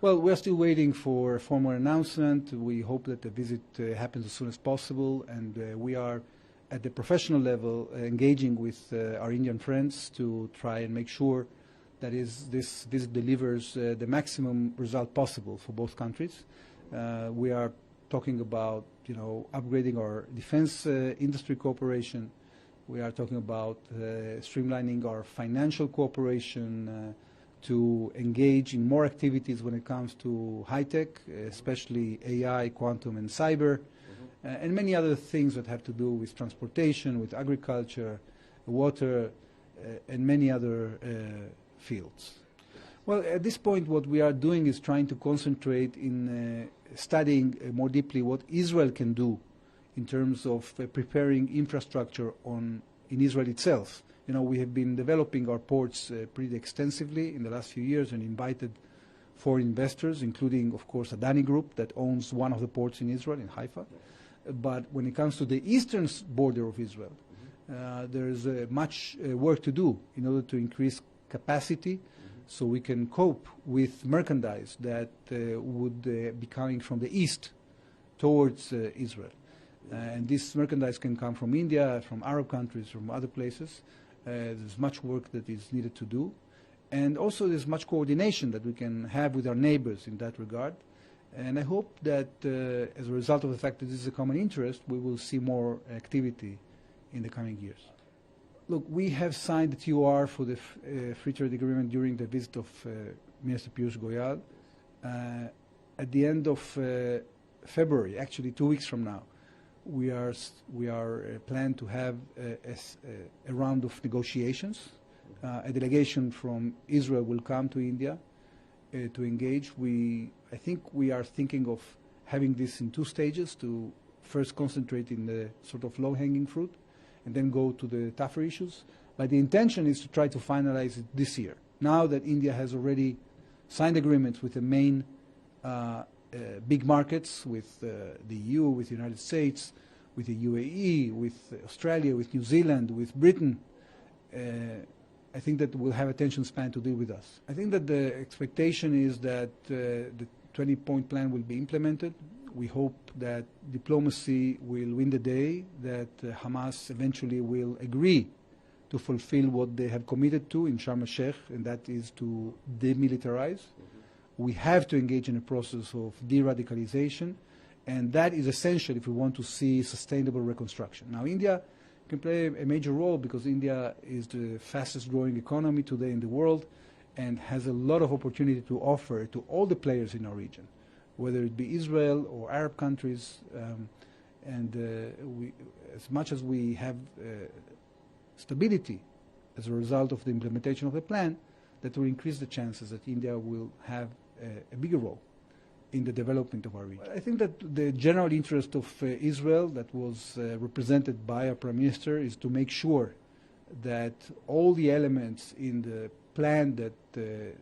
Well, we're still waiting for a formal announcement. We hope that the visit happens as soon as possible, and we are at the professional level engaging with our Indian friends to try and make sure that this visit delivers the maximum result possible for both countries. We are talking about, upgrading our defense industry cooperation. We are talking about streamlining our financial cooperation to engage in more activities when it comes to high-tech, especially AI, quantum, and cyber, and many other things that have to do with transportation, with agriculture, water, and many other fields. Well, at this point, what we are doing is trying to concentrate in studying more deeply what Israel can do in terms of preparing infrastructure in Israel itself. We have been developing our ports pretty extensively in the last few years and invited foreign investors, including, of course, Adani Group that owns one of the ports in Israel, in Haifa. But when it comes to the eastern border of Israel, there is much work to do in order to increase capacity so we can cope with merchandise that would be coming from the east towards Israel. And this merchandise can come from India, from Arab countries, from other places. There's much work that is needed to do. And also there's much coordination that we can have with our neighbors in that regard. And I hope that as a result of the fact that this is a common interest, we will see more activity in the coming years. Look, we have signed the TOR for the free trade agreement during the visit of Minister Piyush Goyal. At the end of February, actually 2 weeks from now, we are planned to have a round of negotiations. A delegation from Israel will come to India to engage. I think we are thinking of having this in 2 stages, to first concentrate in the sort of low-hanging fruit and then go to the tougher issues. But the intention is to try to finalize it this year. Now that India has already signed agreements with the main big markets, with the EU, with the United States, with the UAE, with Australia, with New Zealand, with Britain, I think that we'll have attention span to deal with us. I think that the expectation is that the 20-point plan will be implemented. We hope that diplomacy will win the day, that Hamas eventually will agree to fulfill what they have committed to in Sharm el-Sheikh, and that is to demilitarize. We have to engage in a process of de-radicalization, and that is essential if we want to see sustainable reconstruction. Now, India can play a major role because India is the fastest growing economy today in the world and has a lot of opportunity to offer to all the players in our region, whether it be Israel or Arab countries. As much as we have stability as a result of the implementation of the plan, that will increase the chances that India will have a bigger role in the development of our region. I think that the general interest of Israel that was represented by our Prime Minister is to make sure that all the elements in the plan that the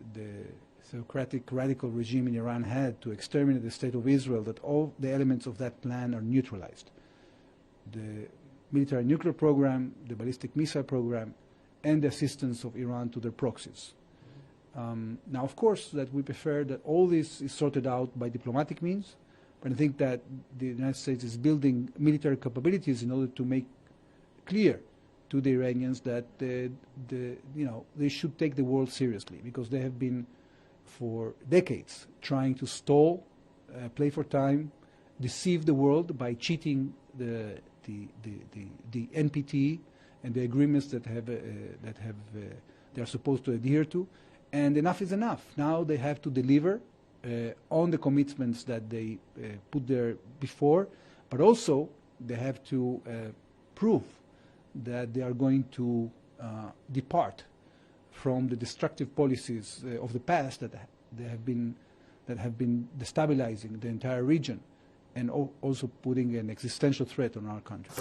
theocratic radical regime in Iran had to exterminate the state of Israel, that all the elements of that plan are neutralized. The military nuclear program, the ballistic missile program, and the assistance of Iran to their proxies. Now, of course, that we prefer that all this is sorted out by diplomatic means, but I think that the United States is building military capabilities in order to make clear to the Iranians that they should take the world seriously, because they have been for decades trying to stall, play for time, deceive the world by cheating the NPT and the agreements that they are supposed to adhere to. And enough is enough. Now they have to deliver on the commitments that they put there before, but also they have to prove that they are going to depart from the destructive policies of the past that have been destabilizing the entire region and also putting an existential threat on our country.